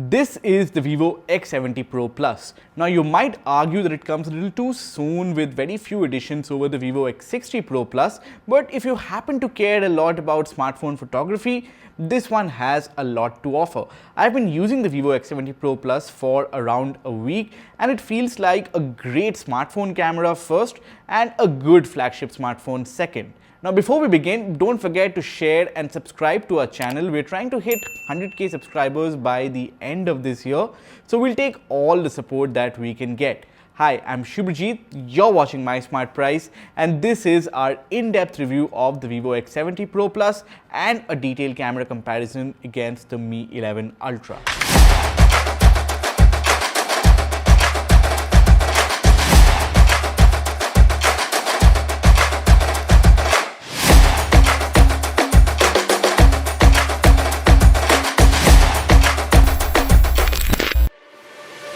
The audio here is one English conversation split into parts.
This is the Vivo X70 Pro Plus. Now you might argue that it comes a little too soon with very few additions over the Vivo X60 Pro Plus, but if you happen to care a lot about smartphone photography, this one has a lot to offer. I've been using the Vivo X70 Pro Plus for around a week and it feels like a great smartphone camera first and a good flagship smartphone second. Now before we begin, don't forget to share and subscribe to our channel. We're trying to hit 100k subscribers by the end of this year, so we'll take all the support that we can get. Hi, I'm Shubhajit, you're watching MySmartPrice, and this is our in-depth review of the Vivo X70 Pro Plus and a detailed camera comparison against the Mi 11 Ultra.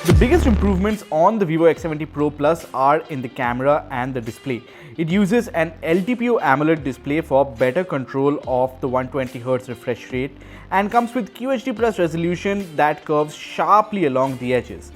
The biggest improvements on the Vivo X70 Pro Plus are in the camera and the display. It uses an LTPO AMOLED display for better control of the 120Hz refresh rate and comes with QHD Plus resolution that curves sharply along the edges.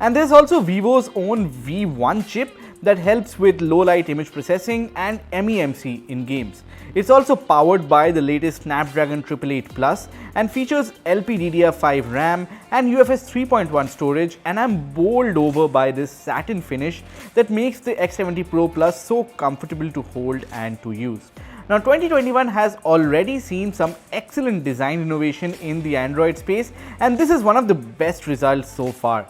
And there's also Vivo's own V1 chip that helps with low light image processing and MEMC in games. It's also powered by the latest Snapdragon 888 Plus and features LPDDR5 RAM and UFS 3.1 storage, and I'm bowled over by this satin finish that makes the X70 Pro Plus so comfortable to hold and to use. Now 2021 has already seen some excellent design innovation in the Android space, and this is one of the best results so far.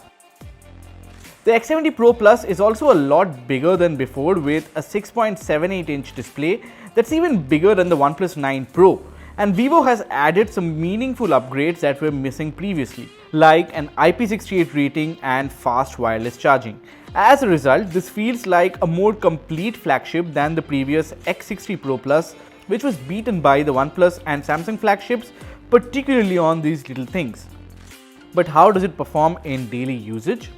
The X70 Pro Plus is also a lot bigger than before with a 6.78-inch display that's even bigger than the OnePlus 9 Pro. And Vivo has added some meaningful upgrades that were missing previously, like an IP68 rating and fast wireless charging. As a result, this feels like a more complete flagship than the previous X60 Pro Plus, which was beaten by the OnePlus and Samsung flagships, particularly on these little things. But how does it perform in daily usage?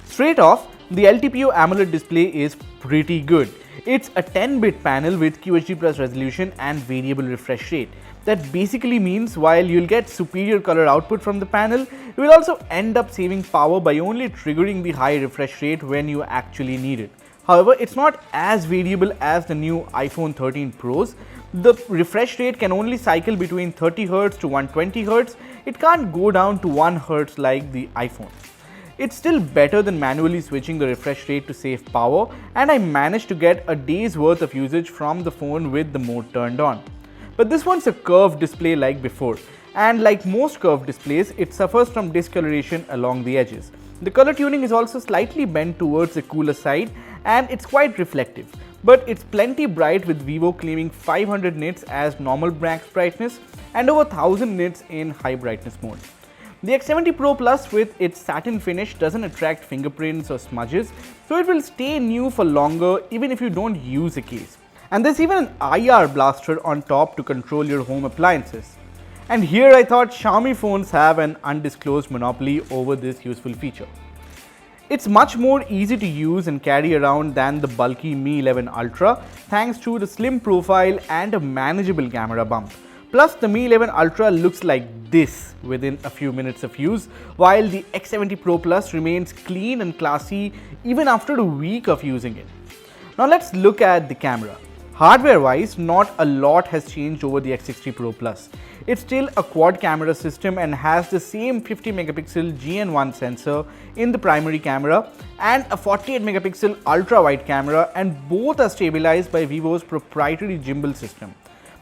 Straight off, the LTPO AMOLED display is pretty good. It's a 10-bit panel with QHD Plus resolution and variable refresh rate. That basically means while you'll get superior color output from the panel, you will also end up saving power by only triggering the high refresh rate when you actually need it. However, it's not as variable as the new iPhone 13 Pros. The refresh rate can only cycle between 30Hz to 120Hz. It can't go down to 1Hz like the iPhone. It's still better than manually switching the refresh rate to save power, and I managed to get a day's worth of usage from the phone with the mode turned on. But this one's a curved display like before, and like most curved displays, it suffers from discoloration along the edges. The color tuning is also slightly bent towards the cooler side, and it's quite reflective. But it's plenty bright, with Vivo claiming 500 nits as normal max brightness and over 1000 nits in high brightness mode. The X70 Pro Plus with its satin finish doesn't attract fingerprints or smudges, so it will stay new for longer even if you don't use a case. And there's even an IR blaster on top to control your home appliances. And here I thought Xiaomi phones have an undisclosed monopoly over this useful feature. It's much more easy to use and carry around than the bulky Mi 11 Ultra, thanks to the slim profile and a manageable camera bump. Plus, the Mi 11 Ultra looks like this within a few minutes of use, while the X70 Pro Plus remains clean and classy even after a week of using it. Now let's look at the camera. Hardware-wise, not a lot has changed over the X60 Pro Plus. It's still a quad camera system and has the same 50 megapixel GN1 sensor in the primary camera and a 48 megapixel ultra-wide camera, and both are stabilized by Vivo's proprietary gimbal system.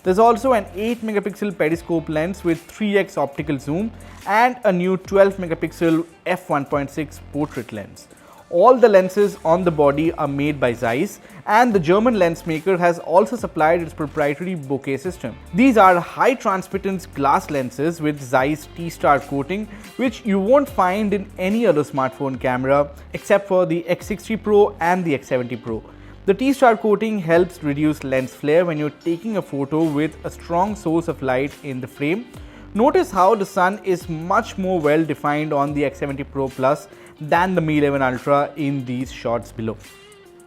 There's also an 8 megapixel periscope lens with 3x optical zoom and a new 12 megapixel f1.6 portrait lens. All the lenses on the body are made by Zeiss, and the German lens maker has also supplied its proprietary bokeh system. These are high transmittance glass lenses with Zeiss T-Star coating, which you won't find in any other smartphone camera except for the X60 Pro and the X70 Pro. The T-Star coating helps reduce lens flare when you're taking a photo with a strong source of light in the frame. Notice how the sun is much more well defined on the X70 Pro Plus than the Mi 11 Ultra in these shots below.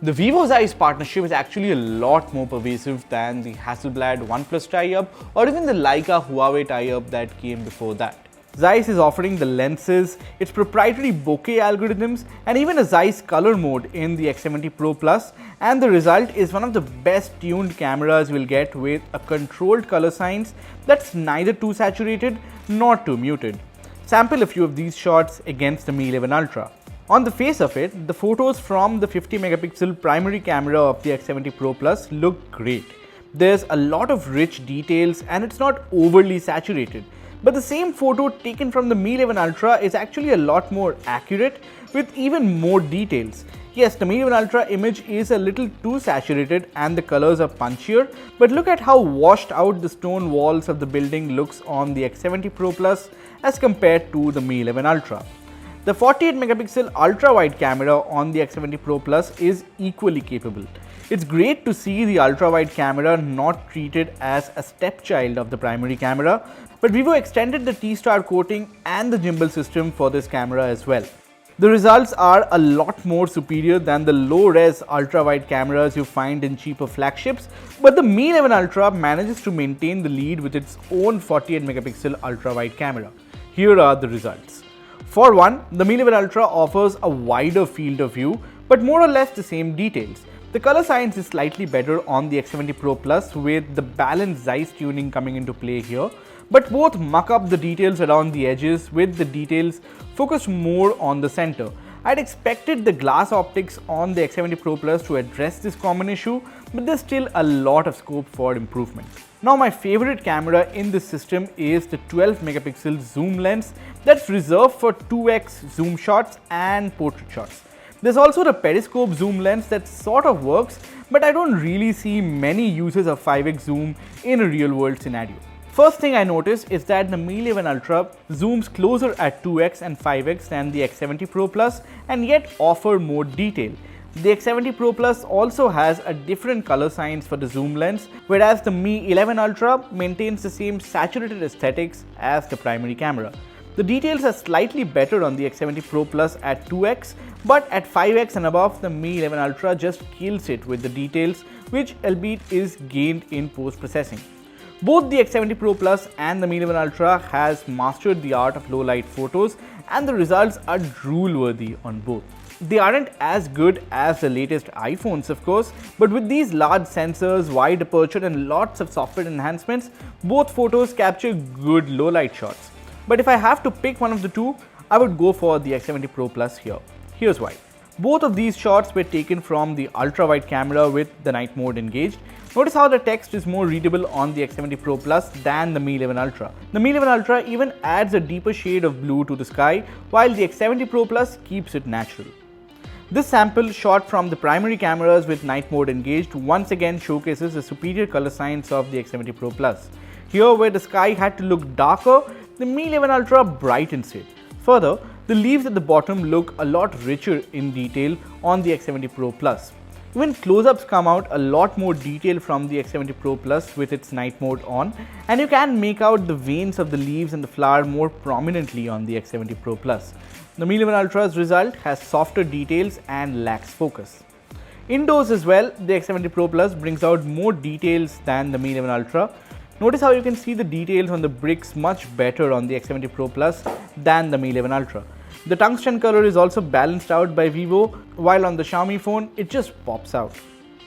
The Vivo Zeiss partnership is actually a lot more pervasive than the Hasselblad OnePlus tie-up or even the Leica Huawei tie-up that came before that. Zeiss is offering the lenses, its proprietary bokeh algorithms, and even a Zeiss color mode in the X70 Pro Plus, and the result is one of the best tuned cameras you'll get with a controlled color science that's neither too saturated nor too muted. Sample a few of these shots against the Mi 11 Ultra. On the face of it, the photos from the 50 megapixel primary camera of the X70 Pro Plus look great. There's a lot of rich details and it's not overly saturated. But the same photo taken from the Mi 11 Ultra is actually a lot more accurate with even more details. Yes, the Mi 11 Ultra image is a little too saturated and the colors are punchier, but look at how washed out the stone walls of the building looks on the X70 Pro Plus as compared to the Mi 11 Ultra. The 48 megapixel ultra wide camera on the X70 Pro Plus is equally capable. It's great to see the ultra wide camera not treated as a stepchild of the primary camera, but Vivo extended the T-Star coating and the gimbal system for this camera as well. The results are a lot more superior than the low-res ultra-wide cameras you find in cheaper flagships, but the Mi 11 Ultra manages to maintain the lead with its own 48 megapixel ultra-wide camera. Here are the results. For one, the Mi 11 Ultra offers a wider field of view, but more or less the same details. The color science is slightly better on the X70 Pro Plus with the balanced Zeiss tuning coming into play here, but both muck up the details around the edges with the details focused more on the center. I'd expected the glass optics on the X70 Pro Plus to address this common issue, but there's still a lot of scope for improvement. Now my favorite camera in this system is the 12 megapixel zoom lens that's reserved for 2x zoom shots and portrait shots. There's also the periscope zoom lens that sort of works, but I don't really see many uses of 5x zoom in a real world scenario. First thing I noticed is that the Mi 11 Ultra zooms closer at 2x and 5x than the X70 Pro Plus and yet offer more detail. The X70 Pro Plus also has a different color science for the zoom lens, whereas the Mi 11 Ultra maintains the same saturated aesthetics as the primary camera. The details are slightly better on the X70 Pro Plus at 2x, but at 5x and above, the Mi 11 Ultra just kills it with the details, which albeit is gained in post-processing. Both the X70 Pro Plus and the Mi 11 Ultra has mastered the art of low light photos, and the results are drool-worthy on both. They aren't as good as the latest iPhones of course, but with these large sensors, wide aperture and lots of software enhancements, both photos capture good low light shots. But if I have to pick one of the two, I would go for the X70 Pro Plus here. Here's why. Both of these shots were taken from the ultra-wide camera with the night mode engaged. Notice how the text is more readable on the X70 Pro Plus than the Mi 11 Ultra. The Mi 11 Ultra even adds a deeper shade of blue to the sky, while the X70 Pro Plus keeps it natural. This sample shot from the primary cameras with night mode engaged once again showcases the superior color science of the X70 Pro Plus. Here, where the sky had to look darker, the Mi 11 Ultra brightens it. Further, the leaves at the bottom look a lot richer in detail on the X70 Pro Plus. Even close-ups come out a lot more detail from the X70 Pro Plus with its night mode on, and you can make out the veins of the leaves and the flower more prominently on the X70 Pro Plus. The Mi 11 Ultra's result has softer details and lacks focus. Indoors as well, the X70 Pro Plus brings out more details than the Mi 11 Ultra. Notice how you can see the details on the bricks much better on the X70 Pro Plus than the Mi 11 Ultra. The tungsten color is also balanced out by Vivo, while on the Xiaomi phone it just pops out.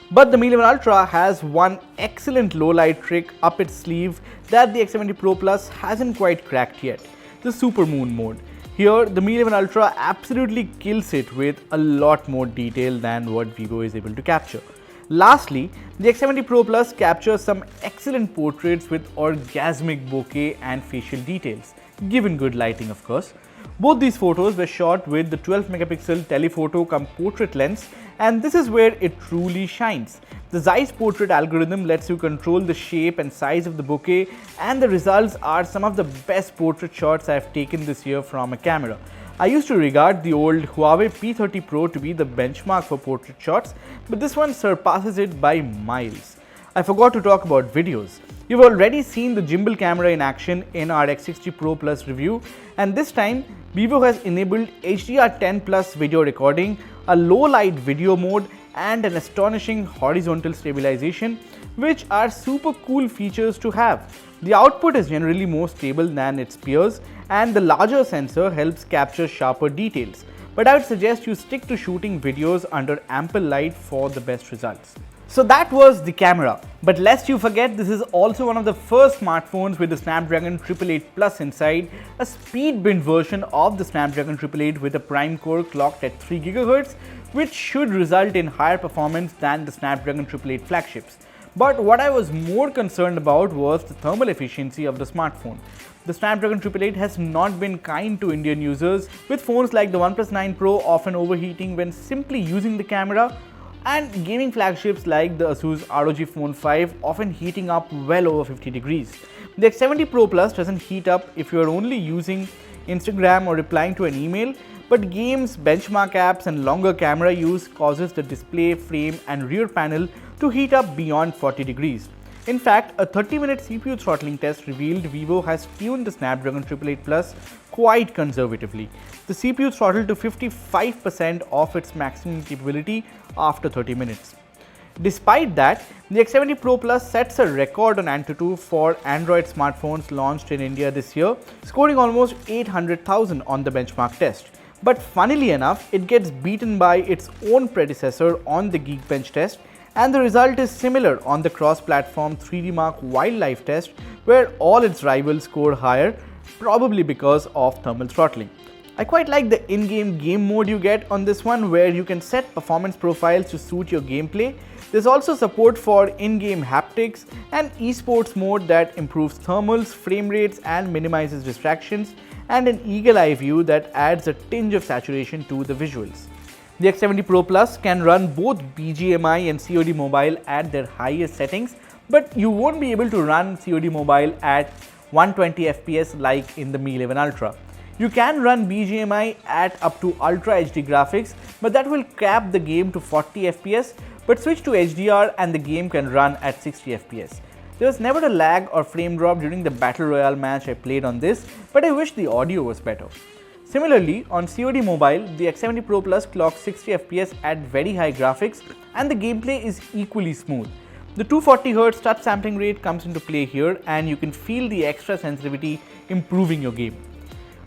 But the Mi 11 Ultra has one excellent low light trick up its sleeve that the X70 Pro Plus hasn't quite cracked yet, the super moon mode. Here, the Mi 11 Ultra absolutely kills it with a lot more detail than what Vivo is able to capture. Lastly, the X70 Pro Plus captures some excellent portraits with orgasmic bokeh and facial details, given good lighting of course. Both these photos were shot with the 12 megapixel telephoto cum portrait lens, and this is where it truly shines. The Zeiss portrait algorithm lets you control the shape and size of the bokeh, and the results are some of the best portrait shots I have taken this year from a camera. I used to regard the old Huawei P30 Pro to be the benchmark for portrait shots, but this one surpasses it by miles. I forgot to talk about videos. You've already seen the gimbal camera in action in our X60 Pro Plus review, and this time Vivo has enabled HDR10 Plus video recording, a low light video mode and an astonishing horizontal stabilization, which are super cool features to have. The output is generally more stable than its peers, and the larger sensor helps capture sharper details. But I would suggest you stick to shooting videos under ample light for the best results. So that was the camera. But lest you forget, this is also one of the first smartphones with the Snapdragon 888 Plus inside, a speed-binned version of the Snapdragon 888 with a prime core clocked at 3 GHz, which should result in higher performance than the Snapdragon 888 flagships. But what I was more concerned about was the thermal efficiency of the smartphone. The Snapdragon 888 has not been kind to Indian users, with phones like the OnePlus 9 Pro often overheating when simply using the camera, and gaming flagships like the Asus ROG Phone 5 often heating up well over 50 degrees. The X70 Pro Plus doesn't heat up if you are only using Instagram or replying to an email, but games, benchmark apps and longer camera use causes the display, frame and rear panel to heat up beyond 40 degrees. In fact, a 30-minute CPU throttling test revealed Vivo has tuned the Snapdragon 888 Plus quite conservatively. The CPU throttled to 55% of its maximum capability after 30 minutes. Despite that, the X70 Pro Plus sets a record on AnTuTu for Android smartphones launched in India this year, scoring almost 800,000 on the benchmark test. But funnily enough, it gets beaten by its own predecessor on the Geekbench test, and the result is similar on the cross-platform 3D Mark Wildlife test, where all its rivals score higher, probably because of thermal throttling. I quite like the in-game game mode you get on this one, where you can set performance profiles to suit your gameplay. There's also support for in-game haptics and esports mode that improves thermals, frame rates and minimizes distractions, and an eagle-eye view that adds a tinge of saturation to the visuals. The X70 Pro Plus can run both BGMI and COD Mobile at their highest settings, but you won't be able to run COD Mobile at 120 FPS like in the Mi 11 Ultra. You can run BGMI at up to Ultra HD graphics, but that will cap the game to 40 FPS, but switch to HDR and the game can run at 60 FPS. There was never a lag or frame drop during the Battle Royale match I played on this, but I wish the audio was better. Similarly, on COD Mobile, the X70 Pro Plus clocks 60 FPS at very high graphics and the gameplay is equally smooth. The 240Hz touch sampling rate comes into play here, and you can feel the extra sensitivity improving your game.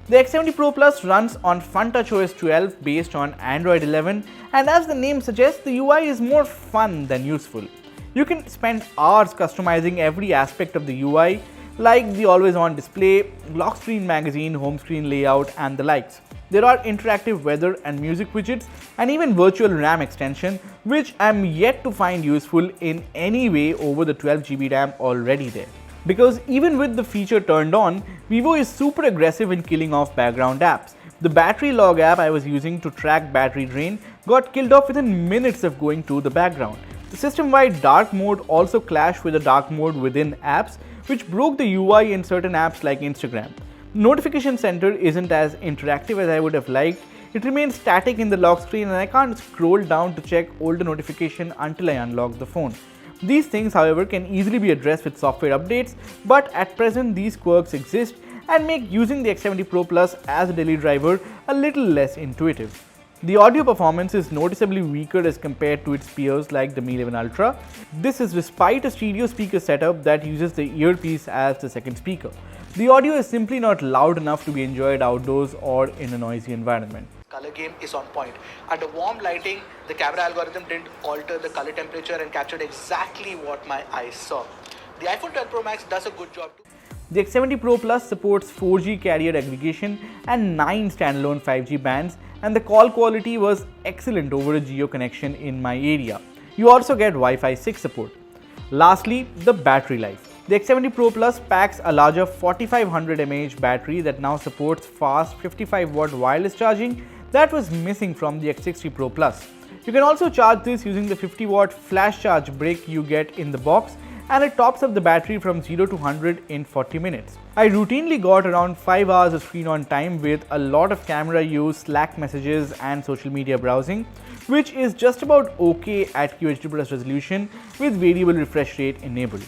The X70 Pro Plus runs on FunTouchOS 12 based on Android 11, and as the name suggests, the UI is more fun than useful. You can spend hours customizing every aspect of the UI, like the always-on display, lock screen magazine, home screen layout and the likes. There are interactive weather and music widgets and even virtual RAM extension, which I'm yet to find useful in any way over the 12GB RAM already there. Because even with the feature turned on, Vivo is super aggressive in killing off background apps. The battery log app I was using to track battery drain got killed off within minutes of going to the background. The system-wide dark mode also clashed with the dark mode within apps, which broke the UI in certain apps like Instagram. Notification Center isn't as interactive as I would have liked. It remains static in the lock screen and I can't scroll down to check older notification until I unlock the phone. These things, however, can easily be addressed with software updates, but at present these quirks exist and make using the X70 Pro Plus as a daily driver a little less intuitive. The audio performance is noticeably weaker as compared to its peers like the Mi 11 Ultra. This is despite a stereo speaker setup that uses the earpiece as the second speaker. The audio is simply not loud enough to be enjoyed outdoors or in a noisy environment. Color game is on point. Under warm lighting, the camera algorithm didn't alter the color temperature and captured exactly what my eyes saw. The iPhone 12 Pro Max does a good job too. The X70 Pro Plus supports 4G carrier aggregation and 9 standalone 5G bands, and the call quality was excellent over a Jio connection in my area. You also get Wi-Fi 6 support. Lastly, the battery life. The X70 Pro Plus packs a larger 4500 mAh battery that now supports fast 55-watt wireless charging that was missing from the X60 Pro Plus. You can also charge this using the 50-watt flash charge brick you get in the box, and it tops up the battery from 0 to 100 in 40 minutes. I routinely got around 5 hours of screen on time with a lot of camera use, Slack messages and social media browsing, which is just about okay at QHD+ resolution with variable refresh rate enabled.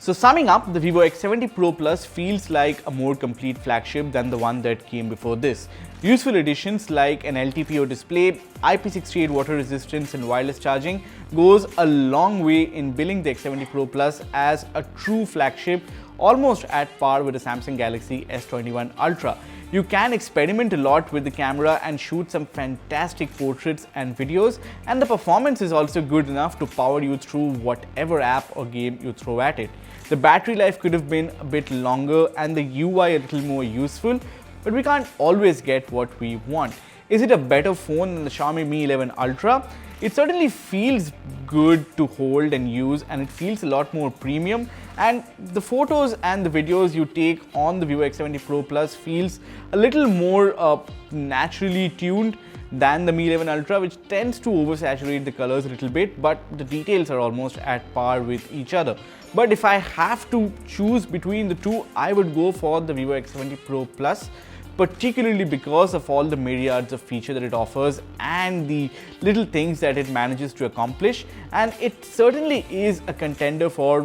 So summing up, the Vivo X70 Pro Plus feels like a more complete flagship than the one that came before this. Useful additions like an LTPO display, IP68 water resistance and wireless charging goes a long way in billing the X70 Pro Plus as a true flagship, almost at par with the Samsung Galaxy S21 Ultra. You can experiment a lot with the camera and shoot some fantastic portraits and videos, and the performance is also good enough to power you through whatever app or game you throw at it. The battery life could have been a bit longer and the UI a little more useful, but we can't always get what we want. Is it a better phone than the Xiaomi Mi 11 Ultra? It certainly feels good to hold and use, and it feels a lot more premium, and the photos and the videos you take on the Vivo X70 Pro Plus feels a little more naturally tuned than the Mi 11 Ultra, which tends to oversaturate the colors a little bit, but the details are almost at par with each other. But if I have to choose between the two, I would go for the Vivo X70 Pro Plus, particularly because of all the myriads of features that it offers and the little things that it manages to accomplish, and it certainly is a contender for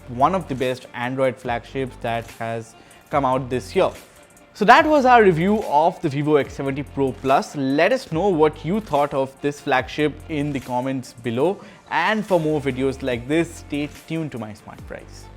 one of the best Android flagships that has come out this year. So that was our review of the Vivo X70 Pro Plus. Let us know what you thought of this flagship in the comments below, and for more videos like this, stay tuned to MySmartPrice.